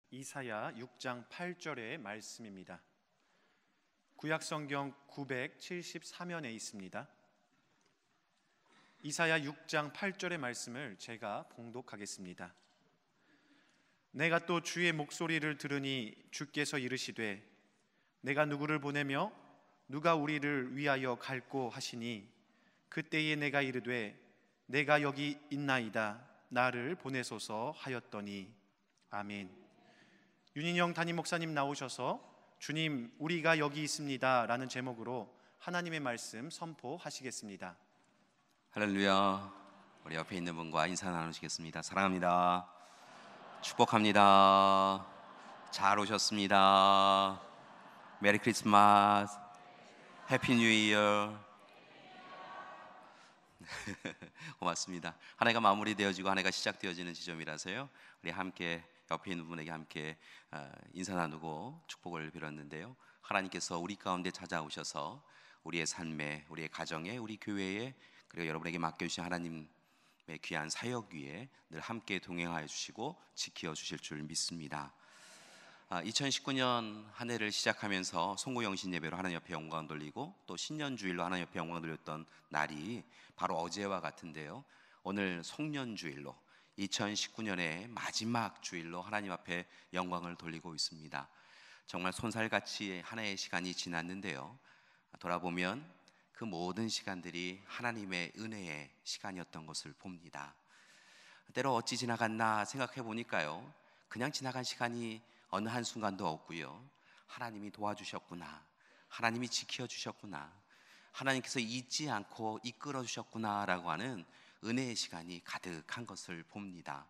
이사야 6장 8절의 말씀입니다. 구약성경 974면에 있습니다. 이사야 6장 8절의 말씀을 제가 봉독하겠습니다. 내가 또 주의 목소리를 들으니 주께서 이르시되 내가 누구를 보내며 누가 우리를 위하여 갈꼬 하시니 그때에 내가 이르되 내가 여기 있나이다 나를 보내소서 하였더니. 아멘. 윤인영 담임 목사님 나오셔서 주님 우리가 여기 있습니다 라는 제목으로 하나님의 말씀 선포하시겠습니다. 할렐루야. 우리 옆에 있는 분과 인사 나누시겠습니다. 사랑합니다. 축복합니다. 잘 오셨습니다. 메리 크리스마스, 해피 뉴 이어. 고맙습니다. 한 해가 마무리되어지고 한 해가 시작되어지는 지점이라서요, 우리 함께 옆에 있는 분에게 함께 인사 나누고 축복을 빌었는데요, 하나님께서 우리 가운데 찾아오셔서 우리의 삶에, 우리의 가정에, 우리 교회에, 그리고 여러분에게 맡겨주신 하나님의 귀한 사역 위에 늘 함께 동행하여 주시고 지켜 주실 줄 믿습니다. 2019년 한 해를 시작하면서 송구영신 예배로 하나님 옆에 영광 돌리고 또 신년주일로 하나님 옆에 영광 돌렸던 날이 바로 어제와 같은데요, 오늘 송년주일로 2019년의 마지막 주일로 하나님 앞에 영광을 돌리고 있습니다. 정말 손살같이 한 해의 시간이 지났는데요, 돌아보면 그 모든 시간들이 하나님의 은혜의 시간이었던 것을 봅니다. 때로 어찌 지나갔나 생각해 보니까요, 그냥 지나간 시간이 어느 한순간도 없고요, 하나님이 도와주셨구나, 하나님이 지켜주셨구나, 하나님께서 잊지 않고 이끌어 주셨구나 라고 하는 은혜의 시간이 가득한 것을 봅니다.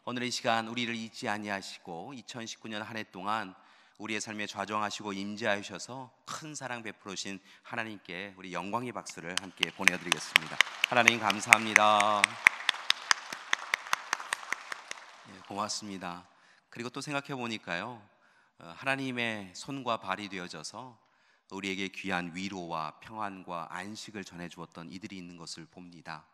오늘의 시간 우리를 잊지 아니하시고 2019년 한 해 동안 우리의 삶에 좌정하시고 임재하셔서 큰 사랑 베풀으신 하나님께 우리 영광의 박수를 함께 보내드리겠습니다. 하나님 감사합니다. 고맙습니다. 그리고 또 생각해 보니까요, 하나님의 손과 발이 되어져서 우리에게 귀한 위로와 평안과 안식을 전해주었던 이들이 있는 것을 봅니다.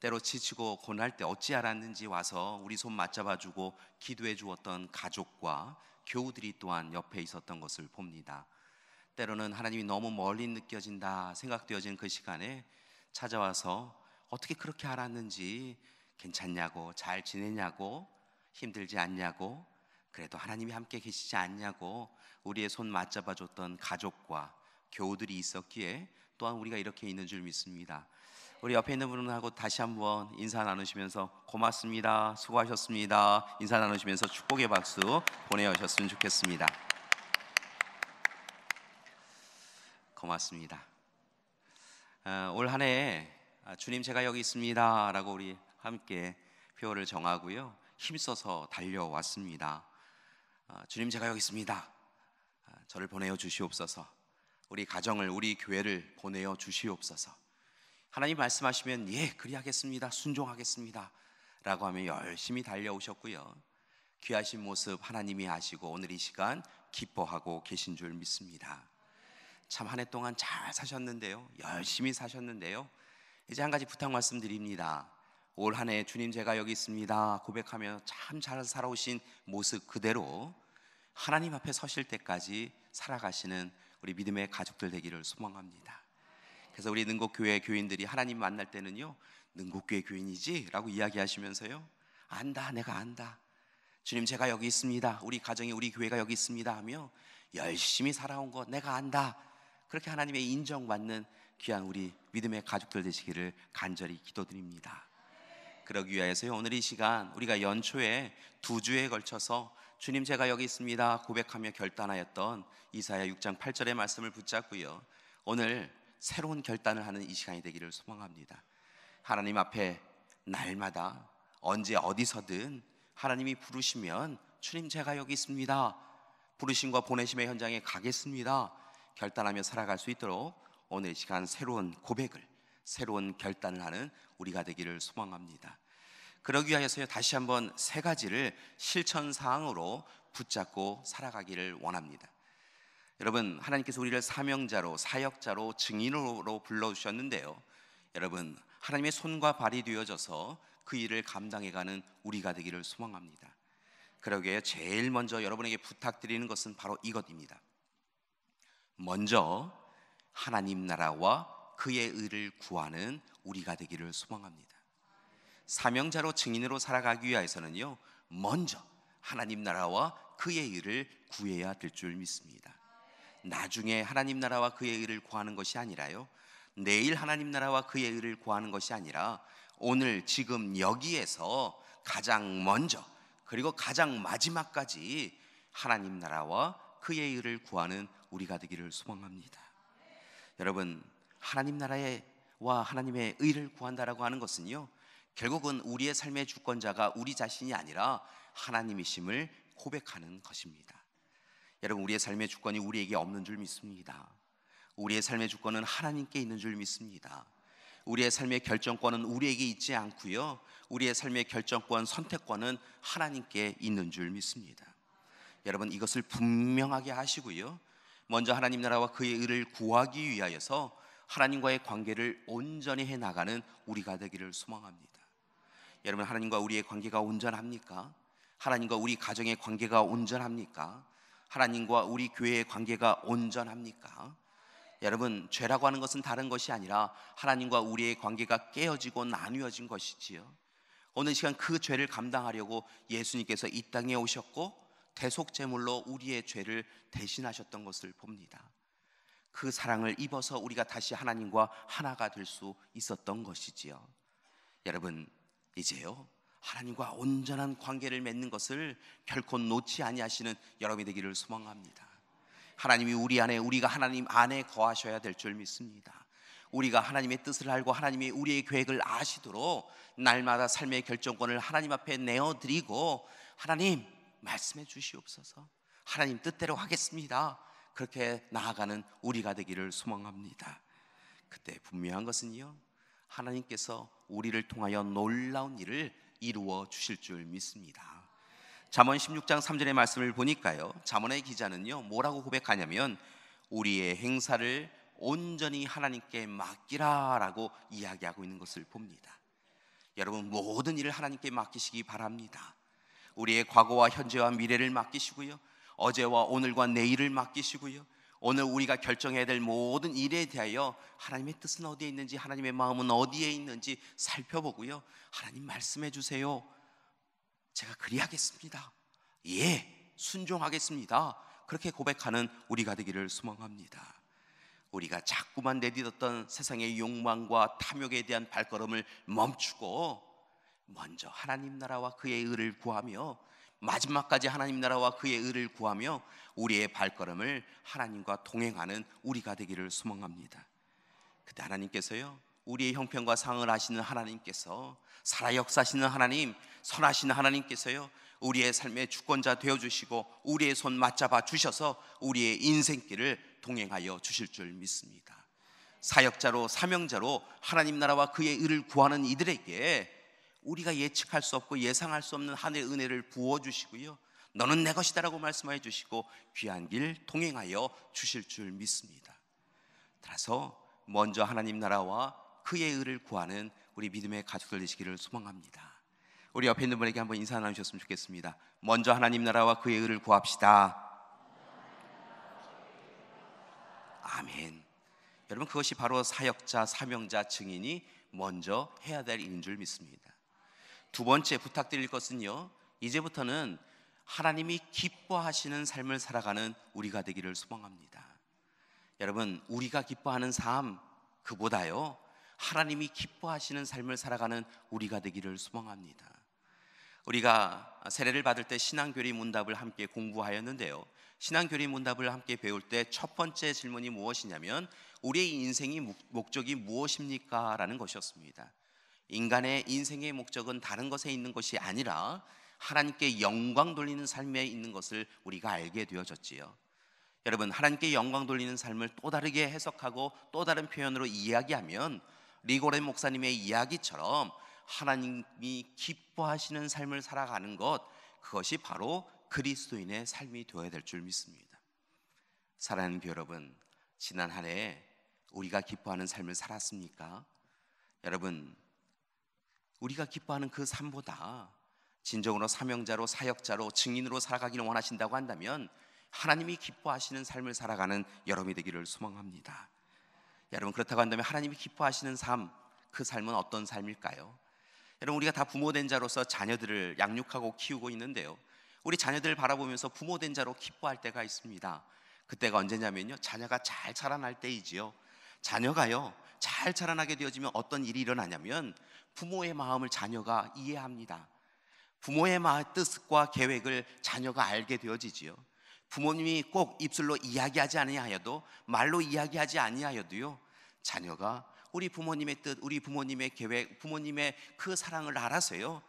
때로 지치고 고날 때 어찌 알았는지 와서 우리 손 맞잡아주고 기도해 주었던 가족과 교우들이 또한 옆에 있었던 것을 봅니다. 때로는 하나님이 너무 멀리 느껴진다 생각되어지는 그 시간에 찾아와서 어떻게 그렇게 알았는지, 괜찮냐고, 잘 지내냐고, 힘들지 않냐고, 그래도 하나님이 함께 계시지 않냐고 우리의 손 맞잡아줬던 가족과 교우들이 있었기에 또한 우리가 이렇게 있는 줄 믿습니다. 우리 옆에 있는 분하고 다시 한번 인사 나누시면서 고맙습니다, 수고하셨습니다 인사 나누시면서 축복의 박수 보내주셨으면 좋겠습니다. 고맙습니다. 올 한 해 주님 제가 여기 있습니다 라고 우리 함께 표어를 정하고요, 힘써서 달려왔습니다. 주님 제가 여기 있습니다, 저를 보내어 주시옵소서, 우리 가정을, 우리 교회를 보내어 주시옵소서. 하나님 말씀하시면 예 그리하겠습니다, 순종하겠습니다 라고 하면 열심히 달려오셨고요, 귀하신 모습 하나님이 아시고 오늘 이 시간 기뻐하고 계신 줄 믿습니다. 참 한 해 동안 잘 사셨는데요, 열심히 사셨는데요, 이제 한 가지 부탁 말씀드립니다. 올 한 해 주님 제가 여기 있습니다 고백하며 참 잘 살아오신 모습 그대로 하나님 앞에 서실 때까지 살아가시는 우리 믿음의 가족들 되기를 소망합니다. 그래서 우리 능곡교회 교인들이 하나님 만날 때는요, 능곡교회 교인이지? 라고 이야기하시면서요, 안다, 내가 안다, 주님 제가 여기 있습니다, 우리 가정이, 우리 교회가 여기 있습니다 하며 열심히 살아온 것 내가 안다, 그렇게 하나님의 인정받는 귀한 우리 믿음의 가족들 되시기를 간절히 기도드립니다. 그러기 위하여서요, 오늘 이 시간 우리가 연초에 2주에 걸쳐서 주님 제가 여기 있습니다 고백하며 결단하였던 이사야 6장 8절의 말씀을 붙잡고요, 오늘 새로운 결단을 하는 이 시간이 되기를 소망합니다. 하나님 앞에 날마다 언제 어디서든 하나님이 부르시면 주님 제가 여기 있습니다, 부르심과 보내심의 현장에 가겠습니다 결단하며 살아갈 수 있도록 오늘 이 시간 새로운 고백을, 새로운 결단을 하는 우리가 되기를 소망합니다. 그러기 위하여서요, 다시 한번 3가지를 실천사항으로 붙잡고 살아가기를 원합니다. 여러분, 하나님께서 우리를 사명자로, 사역자로, 증인으로 불러주셨는데요, 여러분 하나님의 손과 발이 되어져서 그 일을 감당해가는 우리가 되기를 소망합니다. 그러게 제일 먼저 여러분에게 부탁드리는 것은 바로 이것입니다. 먼저 하나님 나라와 그의 의를 구하는 우리가 되기를 소망합니다. 사명자로 증인으로 살아가기 위해서는요, 먼저 하나님 나라와 그의 의를 구해야 될 줄 믿습니다. 나중에 하나님 나라와 그의 의를 구하는 것이 아니라요, 내일 하나님 나라와 그의 의를 구하는 것이 아니라 오늘 지금 여기에서 가장 먼저 그리고 가장 마지막까지 하나님 나라와 그의 의를 구하는 우리가 되기를 소망합니다. 여러분, 하나님 나라와 하나님의 의를 구한다라고 하는 것은요, 결국은 우리의 삶의 주권자가 우리 자신이 아니라 하나님이심을 고백하는 것입니다. 여러분, 우리의 삶의 주권이 우리에게 없는 줄 믿습니다. 우리의 삶의 주권은 하나님께 있는 줄 믿습니다. 우리의 삶의 결정권은 우리에게 있지 않고요, 우리의 삶의 결정권, 선택권은 하나님께 있는 줄 믿습니다. 여러분, 이것을 분명하게 하시고요, 먼저 하나님 나라와 그의 의를 구하기 위하여서 하나님과의 관계를 온전히 해나가는 우리가 되기를 소망합니다. 여러분, 하나님과 우리의 관계가 온전합니까? 하나님과 우리 가정의 관계가 온전합니까? 하나님과 우리 교회의 관계가 온전합니까? 여러분, 죄라고 하는 것은 다른 것이 아니라 하나님과 우리의 관계가 깨어지고 나누어진 것이지요. 오늘 시간 그 죄를 감당하려고 예수님께서 이 땅에 오셨고 대속제물로 우리의 죄를 대신하셨던 것을 봅니다. 그 사랑을 입어서 우리가 다시 하나님과 하나가 될 수 있었던 것이지요. 여러분, 이제요, 하나님과 온전한 관계를 맺는 것을 결코 놓지 아니하시는 여러분이 되기를 소망합니다. 하나님이 우리 안에, 우리가 하나님 안에 거하셔야 될 줄 믿습니다. 우리가 하나님의 뜻을 알고 하나님이 우리의 계획을 아시도록 날마다 삶의 결정권을 하나님 앞에 내어드리고, 하나님 말씀해 주시옵소서, 하나님 뜻대로 하겠습니다, 그렇게 나아가는 우리가 되기를 소망합니다. 그때 분명한 것은요, 하나님께서 우리를 통하여 놀라운 일을 이루어 주실 줄 믿습니다. 잠언 16장 3절의 말씀을 보니까요, 잠언의 기자는요 뭐라고 고백하냐면 우리의 행사를 온전히 하나님께 맡기라 라고 이야기하고 있는 것을 봅니다. 여러분, 모든 일을 하나님께 맡기시기 바랍니다. 우리의 과거와 현재와 미래를 맡기시고요, 어제와 오늘과 내일을 맡기시고요, 오늘 우리가 결정해야 될 모든 일에 대하여 하나님의 뜻은 어디에 있는지, 하나님의 마음은 어디에 있는지 살펴보고요, 하나님 말씀해 주세요, 제가 그리하겠습니다, 예, 순종하겠습니다, 그렇게 고백하는 우리가 되기를 소망합니다. 우리가 자꾸만 내딛었던 세상의 욕망과 탐욕에 대한 발걸음을 멈추고 먼저 하나님 나라와 그의 의를 구하며 마지막까지 하나님 나라와 그의 의를 구하며 우리의 발걸음을 하나님과 동행하는 우리가 되기를 소망합니다. 그때 하나님께서요, 우리의 형편과 상을 아시는 하나님께서, 살아 역사하시는 하나님, 선하신 하나님께서요, 우리의 삶의 주권자 되어주시고 우리의 손 맞잡아 주셔서 우리의 인생길을 동행하여 주실 줄 믿습니다. 사역자로, 사명자로 하나님 나라와 그의 의를 구하는 이들에게 우리가 예측할 수 없고 예상할 수 없는 하늘의 은혜를 부어주시고요, 너는 내 것이다 라고 말씀해 주시고 귀한 길 동행하여 주실 줄 믿습니다. 따라서 먼저 하나님 나라와 그의 의를 구하는 우리 믿음의 가족들 되시기를 소망합니다. 우리 옆에 있는 분에게 한번 인사 나누셨으면 좋겠습니다. 먼저 하나님 나라와 그의 의를 구합시다. 아멘. 여러분, 그것이 바로 사역자, 사명자, 증인이 먼저 해야 될 일인 줄 믿습니다. 두 번째 부탁드릴 것은요, 이제부터는 하나님이 기뻐하시는 삶을 살아가는 우리가 되기를 소망합니다. 여러분, 우리가 기뻐하는 삶, 그보다요 하나님이 기뻐하시는 삶을 살아가는 우리가 되기를 소망합니다. 우리가 세례를 받을 때 신앙교리 문답을 함께 공부하였는데요, 신앙교리 문답을 함께 배울 때 첫 번째 질문이 무엇이냐면 우리의 인생의 목적이 무엇입니까? 라는 것이었습니다. 인간의 인생의 목적은 다른 것에 있는 것이 아니라 하나님께 영광 돌리는 삶에 있는 것을 우리가 알게 되어졌지요. 여러분, 하나님께 영광 돌리는 삶을 또 다르게 해석하고 또 다른 표현으로 이야기하면 리고렌 목사님의 이야기처럼 하나님이 기뻐하시는 삶을 살아가는 것, 그것이 바로 그리스도인의 삶이 되어야 될 줄 믿습니다. 사랑하는 교회 여러분, 지난 한 해 우리가 기뻐하는 삶을 살았습니까? 여러분, 우리가 기뻐하는 그 삶보다 진정으로 사명자로, 사역자로, 증인으로 살아가기를 원하신다고 한다면 하나님이 기뻐하시는 삶을 살아가는 여러분이 되기를 소망합니다. 여러분, 그렇다고 한다면 하나님이 기뻐하시는 삶, 그 삶은 어떤 삶일까요? 여러분, 우리가 다 부모된 자로서 자녀들을 양육하고 키우고 있는데요, 우리 자녀들을 바라보면서 부모된 자로 기뻐할 때가 있습니다. 그때가 언제냐면요, 자녀가 잘 자라날 때이지요. 자녀가요 잘 자라나게 되어지면 어떤 일이 일어나냐면 부모의 마음을 자녀가 이해합니다. 부모의 뜻과 계획을 자녀가 알게 되어지지요. 부모님이 꼭 입술로 이야기하지 아니하여도, 말로 이야기하지 아니하여도요, 자녀가 우리 부모님의 뜻, 우리 부모님의 계획, 부모님의 그 사랑을 알아서요,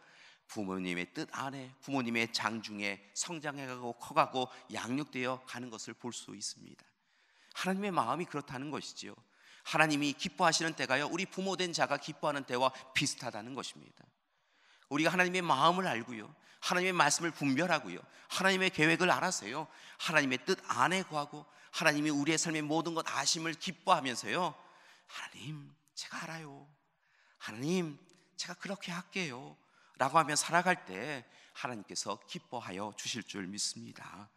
부모님의 뜻 안에, 부모님의 장중에 성장해가고 커가고 양육되어 가는 것을 볼 수 있습니다. 하나님의 마음이 그렇다는 것이지요. 하나님이 기뻐하시는 때가요, 우리 부모된 자가 기뻐하는 때와 비슷하다는 것입니다. 우리가 하나님의 마음을 알고요, 하나님의 말씀을 분별하고요, 하나님의 계획을 알아서요, 하나님의 뜻 안에 거하고 하나님이 우리의 삶의 모든 것 아심을 기뻐하면서요, 하나님 제가 알아요, 하나님 제가 그렇게 할게요 라고 하며 살아갈 때 하나님께서 기뻐하여 주실 줄 믿습니다.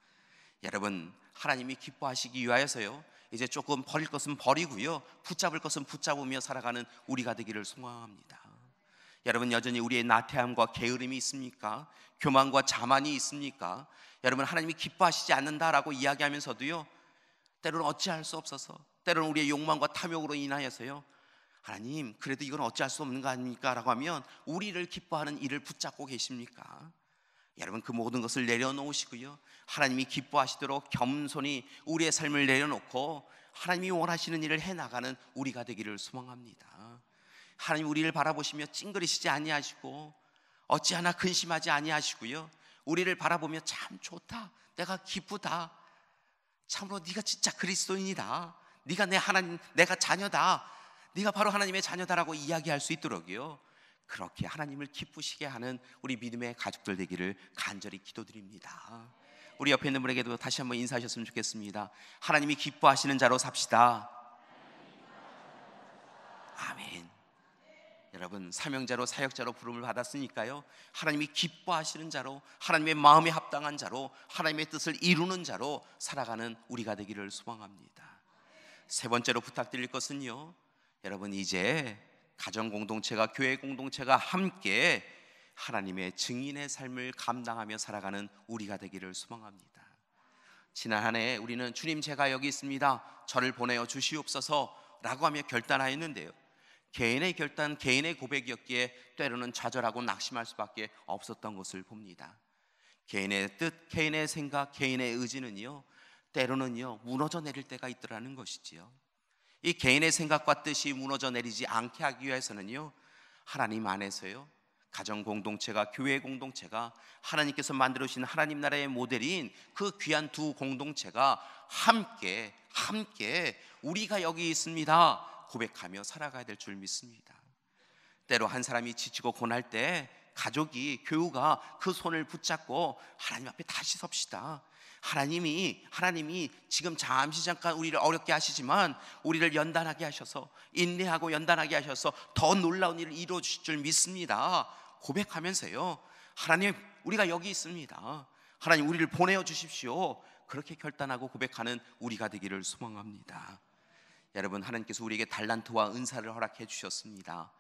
여러분, 하나님이 기뻐하시기 위하여서요, 이제 조금 버릴 것은 버리고요, 붙잡을 것은 붙잡으며 살아가는 우리가 되기를 소망합니다. 여러분, 여전히 우리의 나태함과 게으름이 있습니까? 교만과 자만이 있습니까? 여러분, 하나님이 기뻐하시지 않는다라고 이야기하면서도요, 때로는 어찌할 수 없어서, 때로는 우리의 욕망과 탐욕으로 인하여서요, 하나님 그래도 이건 어찌할 수 없는 거 아닙니까? 라고 하면 우리를 기뻐하는 일을 붙잡고 계십니까? 여러분, 그 모든 것을 내려놓으시고요, 하나님이 기뻐하시도록 겸손히 우리의 삶을 내려놓고 하나님이 원하시는 일을 해나가는 우리가 되기를 소망합니다. 하나님 우리를 바라보시며 찡그리시지 아니하시고 어찌하나 근심하지 아니하시고요, 우리를 바라보며 참 좋다, 내가 기쁘다, 참으로 네가 진짜 그리스도인이다, 네가 내 하나님, 내가 자녀다, 네가 바로 하나님의 자녀다라고 이야기할 수 있도록요, 그렇게 하나님을 기쁘시게 하는 우리 믿음의 가족들 되기를 간절히 기도드립니다. 우리 옆에 있는 분에게도 다시 한번 인사하셨으면 좋겠습니다. 하나님이 기뻐하시는 자로 삽시다. 아멘. 여러분, 사명자로, 사역자로 부름을 받았으니까요, 하나님이 기뻐하시는 자로, 하나님의 마음에 합당한 자로, 하나님의 뜻을 이루는 자로 살아가는 우리가 되기를 소망합니다. 세 번째로 부탁드릴 것은요, 여러분, 이제 가정 공동체가, 교회 공동체가 함께 하나님의 증인의 삶을 감당하며 살아가는 우리가 되기를 소망합니다. 지난 한 해 우리는 주님 제가 여기 있습니다, 저를 보내어 주시옵소서 라고 하며 결단하였는데요, 개인의 결단, 개인의 고백이었기에 때로는 좌절하고 낙심할 수밖에 없었던 것을 봅니다. 개인의 뜻, 개인의 생각, 개인의 의지는요, 때로는요 무너져 내릴 때가 있더라는 것이지요. 이 개인의 생각과 뜻이 무너져 내리지 않게 하기 위해서는요, 하나님 안에서요, 가정 공동체가, 교회 공동체가, 하나님께서 만들어 주신 하나님 나라의 모델인 그 귀한 두 공동체가 함께 우리가 여기 있습니다 고백하며 살아가야 될 줄 믿습니다. 때로 한 사람이 지치고 고날 때 가족이, 교우가 그 손을 붙잡고 하나님 앞에 다시 섭시다. 하나님이 지금 잠깐 우리를 어렵게 하시지만 우리를 연단하게 하셔서, 인내하고 연단하게 하셔서 더 놀라운 일을 이루어 주실 줄 믿습니다 고백하면서요, 하나님 우리가 여기 있습니다, 하나님 우리를 보내어 주십시오, 그렇게 결단하고 고백하는 우리가 되기를 소망합니다. 여러분, 하나님께서 우리에게 달란트와 은사를 허락해 주셨습니다.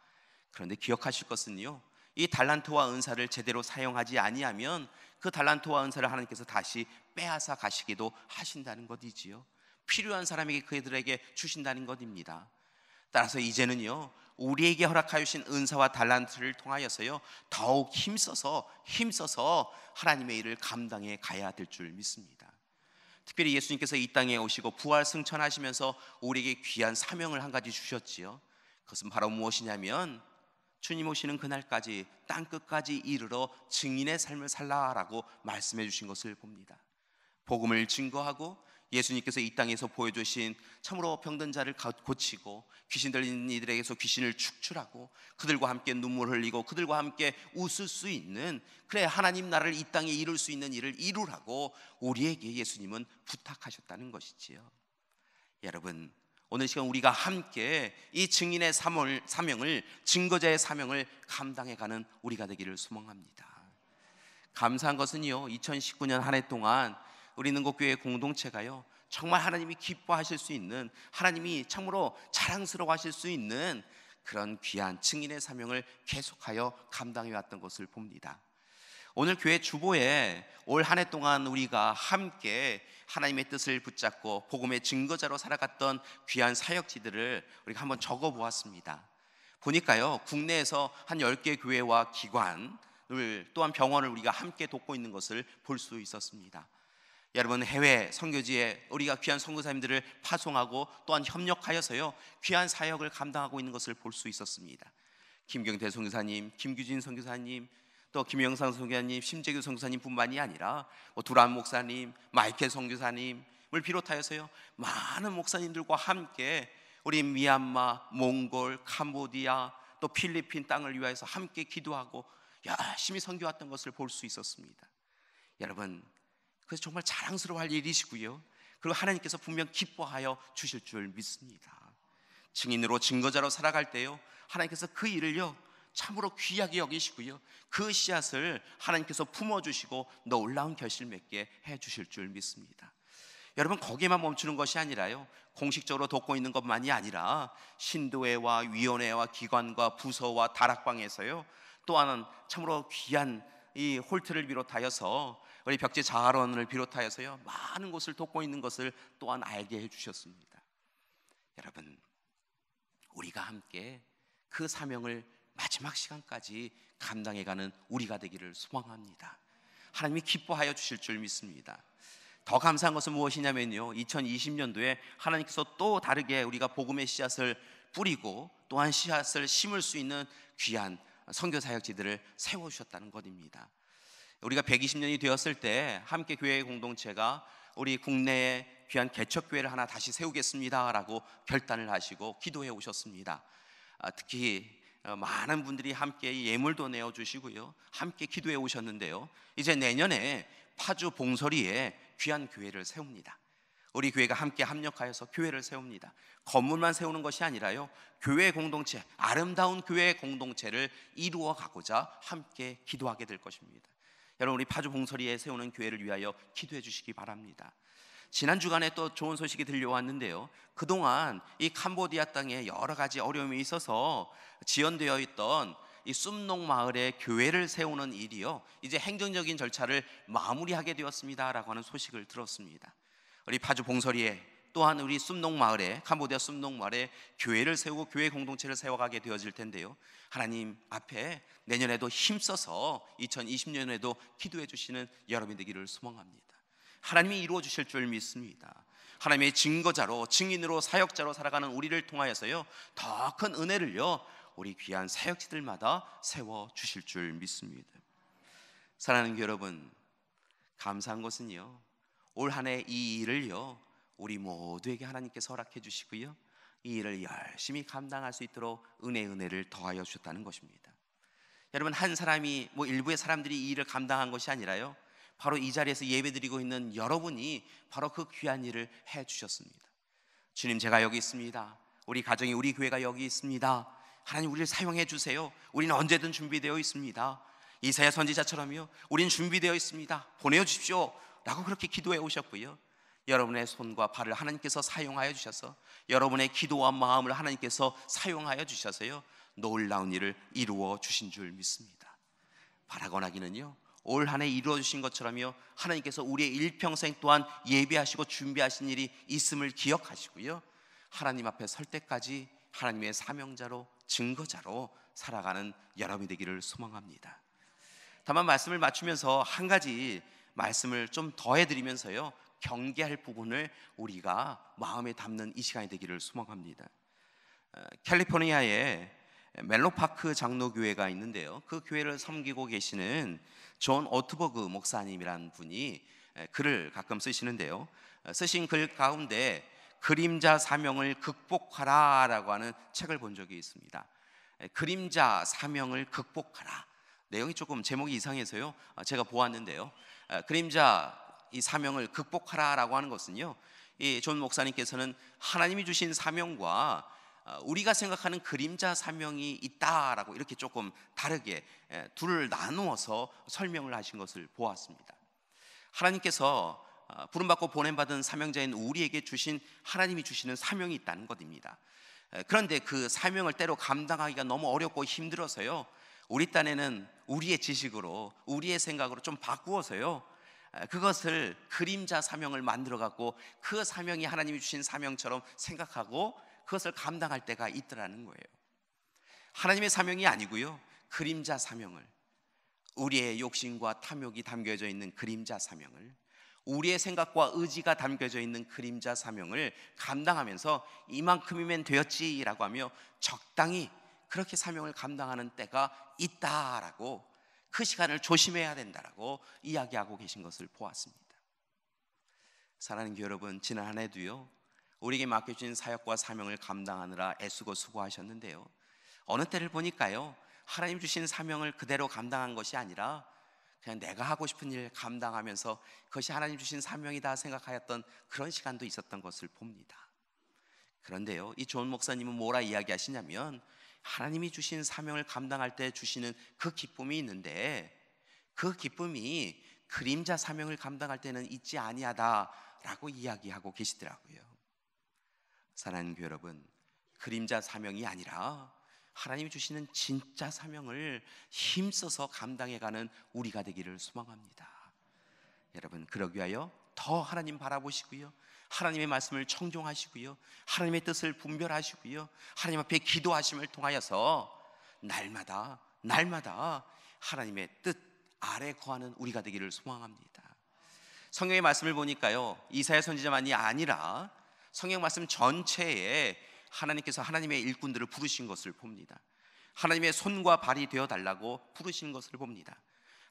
그런데 기억하실 것은요, 이 달란트와 은사를 제대로 사용하지 아니하면 그 달란트와 은사를 하나님께서 다시 빼앗아 가시기도 하신다는 것이지요. 필요한 사람에게 그들에게 주신다는 것입니다. 따라서 이제는요, 우리에게 허락하여 주신 은사와 달란트를 통하여서요, 더욱 힘써서 하나님의 일을 감당해 가야 될 줄 믿습니다. 특별히 예수님께서 이 땅에 오시고 부활 승천하시면서 우리에게 귀한 사명을 한 가지 주셨지요. 그것은 바로 무엇이냐면, 주님 오시는 그날까지 땅끝까지 이르러 증인의 삶을 살라라고 말씀해 주신 것을 봅니다. 복음을 증거하고 예수님께서 이 땅에서 보여주신 참으로 병든 자를 고치고 귀신 들린 이들에게서 귀신을 축출하고 그들과 함께 눈물 흘리고 그들과 함께 웃을 수 있는, 그래 하나님 나라를 이 땅에 이룰 수 있는 일을 이루라고 우리에게 예수님은 부탁하셨다는 것이지요. 여러분, 오늘 시간 우리가 함께 이 증인의 사명을, 증거자의 사명을 감당해가는 우리가 되기를 소망합니다. 감사한 것은요, 2019년 한 해 동안 우리 능곡교회 공동체가요, 정말 하나님이 기뻐하실 수 있는, 하나님이 참으로 자랑스러워하실 수 있는 그런 귀한 증인의 사명을 계속하여 감당해 왔던 것을 봅니다. 오늘 교회 주보에 올 한 해 동안 우리가 함께 하나님의 뜻을 붙잡고 복음의 증거자로 살아갔던 귀한 사역지들을 우리가 한번 적어 보았습니다. 보니까요, 국내에서 한 10개 교회와 기관을, 또한 병원을 우리가 함께 돕고 있는 것을 볼 수 있었습니다. 여러분, 해외 선교지에 우리가 귀한 선교사님들을 파송하고 또한 협력하여서요, 귀한 사역을 감당하고 있는 것을 볼 수 있었습니다. 김경태 선교사님, 김규진 선교사님, 또 김영상 선교사님, 심재규 선교사님 뿐만이 아니라 두란 목사님, 마이켈 선교사님을 비롯하여서요, 많은 목사님들과 함께 우리 미얀마, 몽골, 캄보디아, 또 필리핀 땅을 위하여서 함께 기도하고 열심히 선교했던 것을 볼 수 있었습니다. 여러분, 그래서 정말 자랑스러워할 일이시고요, 그리고 하나님께서 분명 기뻐하여 주실 줄 믿습니다. 증인으로 증거자로 살아갈 때요, 하나님께서 그 일을요 참으로 귀하게 여기시고요, 그 씨앗을 하나님께서 품어주시고 놀라운 결실 맺게 해주실 줄 믿습니다. 여러분, 거기에만 멈추는 것이 아니라요, 공식적으로 돕고 있는 것만이 아니라 신도회와 위원회와 기관과 부서와 다락방에서요, 또한 참으로 귀한 이 홀트를 비롯하여서 우리 벽지 자활원을 비롯하여서요, 많은 곳을 돕고 있는 것을 또한 알게 해주셨습니다. 여러분, 우리가 함께 그 사명을 마지막 시간까지 감당해가는 우리가 되기를 소망합니다. 하나님이 기뻐하여 주실 줄 믿습니다. 더 감사한 것은 무엇이냐면요, 2020년도에 하나님께서 또 다르게 우리가 복음의 씨앗을 뿌리고 또한 씨앗을 심을 수 있는 귀한 선교사역지들을 세워주셨다는 것입니다. 우리가 120년이 되었을 때 함께 교회 공동체가 우리 국내에 귀한 개척교회를 하나 다시 세우겠습니다 라고 결단을 하시고 기도해 오셨습니다. 특히 많은 분들이 함께 예물도 내어주시고요, 함께 기도해 오셨는데요, 이제 내년에 파주 봉서리에 귀한 교회를 세웁니다. 우리 교회가 함께 합력하여서 교회를 세웁니다. 건물만 세우는 것이 아니라요, 교회 공동체, 아름다운 교회 공동체를 이루어 가고자 함께 기도하게 될 것입니다. 여러분, 우리 파주 봉서리에 세우는 교회를 위하여 기도해 주시기 바랍니다. 지난 주간에 또 좋은 소식이 들려왔는데요, 그동안 이 캄보디아 땅에 여러 가지 어려움이 있어서 지연되어 있던 이 쏨농 마을에 교회를 세우는 일이요, 이제 행정적인 절차를 마무리하게 되었습니다라고 하는 소식을 들었습니다. 우리 파주 봉서리에 또한 우리 쏨농 마을에, 캄보디아 쏨농 마을에 교회를 세우고 교회 공동체를 세워가게 되어질 텐데요, 하나님 앞에 내년에도 힘써서 2020년에도 기도해 주시는 여러분 되기를 소망합니다. 하나님이 이루어 주실 줄 믿습니다. 하나님의 증거자로, 증인으로, 사역자로 살아가는 우리를 통하여서요, 더 큰 은혜를요 우리 귀한 사역지들마다 세워 주실 줄 믿습니다. 사랑하는 여러분, 감사한 것은요, 올 한 해 이 일을요 우리 모두에게 하나님께서 허락해 주시고요, 이 일을 열심히 감당할 수 있도록 은혜를 더하여 주셨다는 것입니다. 여러분, 한 사람이 일부의 사람들이 이 일을 감당한 것이 아니라요, 바로 이 자리에서 예배드리고 있는 여러분이 바로 그 귀한 일을 해 주셨습니다. 주님, 제가 여기 있습니다. 우리 가정이, 우리 교회가 여기 있습니다. 하나님, 우리를 사용해 주세요. 우리는 언제든 준비되어 있습니다. 이사야 선지자처럼요, 우리는 준비되어 있습니다. 보내주십시오 라고 그렇게 기도해 오셨고요, 여러분의 손과 발을 하나님께서 사용하여 주셔서, 여러분의 기도와 마음을 하나님께서 사용하여 주셔서요, 놀라운 일을 이루어 주신 줄 믿습니다. 바라고 하기는요, 올 한 해 이루어 주신 것처럼요, 하나님께서 우리의 일평생 또한 예배하시고 준비하신 일이 있음을 기억하시고요, 하나님 앞에 설 때까지 하나님의 사명자로, 증거자로 살아가는 여러분이 되기를 소망합니다. 다만 말씀을 맞추면서 한 가지 말씀을 좀 더해드리면서요, 경계할 부분을 우리가 마음에 담는 이 시간이 되기를 소망합니다. 캘리포니아에 멜로파크 장로교회가 있는데요, 그 교회를 섬기고 계시는 존 오트버그 목사님이라는 분이 글을 가끔 쓰시는데요, 쓰신 글 가운데 그림자 사명을 극복하라 라고 하는 책을 본 적이 있습니다. 그림자 사명을 극복하라, 내용이 조금 제목이 이상해서요 제가 보았는데요, 그림자 이 사명을 극복하라 라고 하는 것은요, 이 존 목사님께서는 하나님이 주신 사명과 우리가 생각하는 그림자 사명이 있다라고 이렇게 조금 다르게 둘을 나누어서 설명을 하신 것을 보았습니다. 하나님께서 부름받고 보냄받은 사명자인 우리에게 주신, 하나님이 주시는 사명이 있다는 것입니다. 그런데 그 사명을 때로 감당하기가 너무 어렵고 힘들어서요, 우리 딴에는 우리의 지식으로, 우리의 생각으로 좀 바꾸어서요, 그것을 그림자 사명을 만들어 갖고 그 사명이 하나님이 주신 사명처럼 생각하고 그것을 감당할 때가 있더라는 거예요. 하나님의 사명이 아니고요, 그림자 사명을, 우리의 욕심과 탐욕이 담겨져 있는 그림자 사명을, 우리의 생각과 의지가 담겨져 있는 그림자 사명을 감당하면서 이만큼이면 되었지라고 하며 적당히 그렇게 사명을 감당하는 때가 있다라고, 그 시간을 조심해야 된다라고 이야기하고 계신 것을 보았습니다. 사랑하는 교회 여러분, 지난 한 해도요, 우리에게 맡겨진 사역과 사명을 감당하느라 애쓰고 수고하셨는데요, 어느 때를 보니까요, 하나님 주신 사명을 그대로 감당한 것이 아니라 그냥 내가 하고 싶은 일 감당하면서 그것이 하나님 주신 사명이다 생각하였던 그런 시간도 있었던 것을 봅니다. 그런데요, 이 존 목사님은 뭐라 이야기하시냐면, 하나님이 주신 사명을 감당할 때 주시는 그 기쁨이 있는데 그 기쁨이 그림자 사명을 감당할 때는 있지 아니하다라고 이야기하고 계시더라고요. 사랑하는 교회 여러분, 그림자 사명이 아니라 하나님이 주시는 진짜 사명을 힘써서 감당해가는 우리가 되기를 소망합니다. 여러분, 그러기 위하여 더 하나님 바라보시고요, 하나님의 말씀을 청종하시고요, 하나님의 뜻을 분별하시고요, 하나님 앞에 기도하심을 통하여서 날마다 하나님의 뜻 아래 거하는 우리가 되기를 소망합니다. 성경의 말씀을 보니까요, 이사야 선지자만이 아니라 성경 말씀 전체에 하나님께서 하나님의 일꾼들을 부르신 것을 봅니다. 하나님의 손과 발이 되어달라고 부르신 것을 봅니다.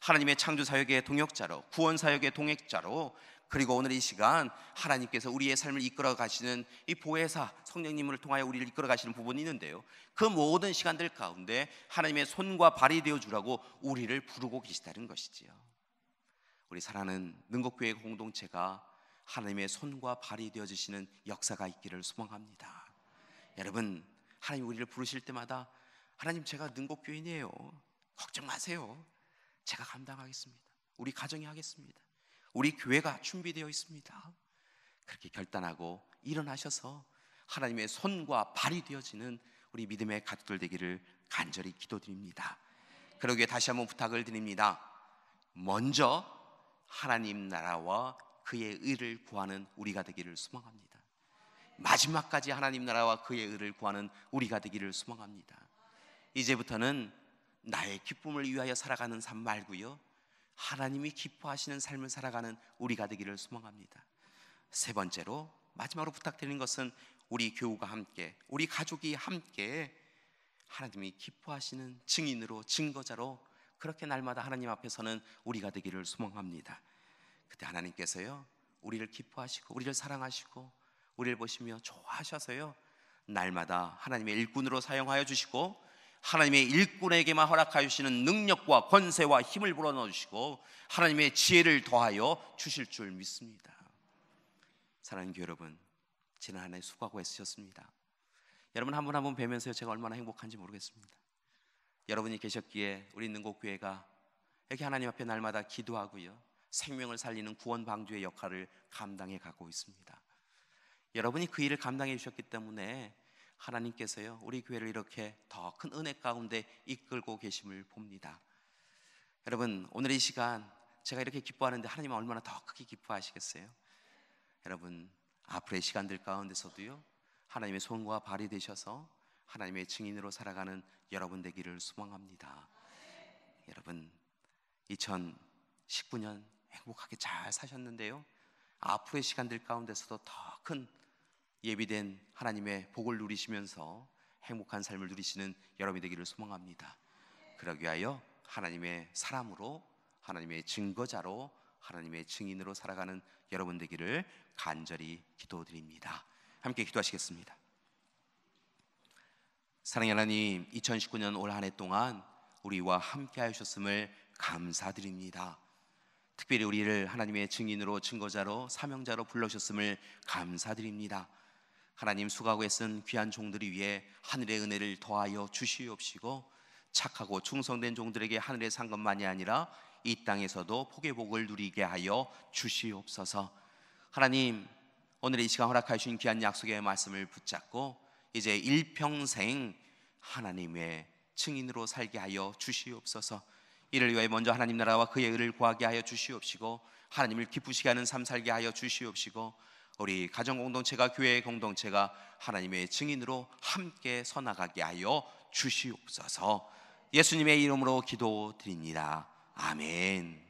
하나님의 창조사역의 동역자로, 구원사역의 동역자로, 그리고 오늘 이 시간 하나님께서 우리의 삶을 이끌어 가시는 이 보혜사 성령님을 통하여 우리를 이끌어 가시는 부분이 있는데요, 그 모든 시간들 가운데 하나님의 손과 발이 되어주라고 우리를 부르고 계시다는 것이지요. 우리 사랑하는 능곡교회 공동체가 하나님의 손과 발이 되어주시는 역사가 있기를 소망합니다. 여러분, 하나님 우리를 부르실 때마다 하나님, 제가 능곡교인이에요, 걱정 마세요, 제가 감당하겠습니다, 우리 가정이 하겠습니다, 우리 교회가 준비되어 있습니다, 그렇게 결단하고 일어나셔서 하나님의 손과 발이 되어지는 우리 믿음의 가족들 되기를 간절히 기도드립니다. 그러기에 다시 한번 부탁을 드립니다. 먼저 하나님 나라와 그의 의를 구하는 우리가 되기를 소망합니다. 마지막까지 하나님 나라와 그의 의를 구하는 우리가 되기를 소망합니다. 이제부터는 나의 기쁨을 위하여 살아가는 삶 말고요, 하나님이 기뻐하시는 삶을 살아가는 우리가 되기를 소망합니다. 세 번째로, 마지막으로 부탁드리는 것은 우리 교우가 함께, 우리 가족이 함께 하나님이 기뻐하시는 증인으로, 증거자로 그렇게 날마다 하나님 앞에 서는 우리가 되기를 소망합니다. 그때 하나님께서요, 우리를 기뻐하시고 우리를 사랑하시고 우리를 보시며 좋아하셔서요, 날마다 하나님의 일꾼으로 사용하여 주시고 하나님의 일꾼에게만 허락하여 주시는 능력과 권세와 힘을 불어넣어 주시고 하나님의 지혜를 더하여 주실 줄 믿습니다. 사랑하는 교회 여러분, 지난 한 해 수고하고 애쓰셨습니다. 여러분 한 분 한 분 뵈면서 제가 얼마나 행복한지 모르겠습니다. 여러분이 계셨기에 우리 능곡교회가 이렇게 하나님 앞에 날마다 기도하고요, 생명을 살리는 구원 방주의 역할을 감당해 가고 있습니다. 여러분이 그 일을 감당해 주셨기 때문에 하나님께서요, 우리 교회를 이렇게 더 큰 은혜 가운데 이끌고 계심을 봅니다. 여러분, 오늘 이 시간 제가 이렇게 기뻐하는데 하나님은 얼마나 더 크게 기뻐하시겠어요? 여러분, 앞으로의 시간들 가운데서도요, 하나님의 손과 발이 되셔서 하나님의 증인으로 살아가는 여러분 되기를 소망합니다. 여러분, 2019년 행복하게 잘 사셨는데요, 앞으로의 시간들 가운데서도 더 큰 예비된 하나님의 복을 누리시면서 행복한 삶을 누리시는 여러분이 되기를 소망합니다. 그러기 위하여 하나님의 사람으로, 하나님의 증거자로, 하나님의 증인으로 살아가는 여러분 되기를 간절히 기도드립니다. 함께 기도하시겠습니다. 사랑의 하나님, 2019년 올 한 해 동안 우리와 함께 하셨음을 감사드립니다. 특별히 우리를 하나님의 증인으로, 증거자로, 사명자로 불러주셨음을 감사드립니다. 하나님 수고하고 애쓴 귀한 종들이 위해 하늘의 은혜를 더하여 주시옵시고 착하고 충성된 종들에게 하늘의 상급만이 아니라 이 땅에서도 복의 복을 누리게 하여 주시옵소서. 하나님, 오늘 이 시간 허락하여 주신 귀한 약속의 말씀을 붙잡고 이제 일평생 하나님의 증인으로 살게 하여 주시옵소서. 이를 위해 먼저 하나님 나라와 그의 의를 구하게 하여 주시옵시고 하나님을 기쁘시게 하는 삶 살게 하여 주시옵시고 우리 가정 공동체가 교회 공동체가 하나님의 증인으로 함께 서나가게 하여 주시옵소서. 예수님의 이름으로 기도드립니다. 아멘.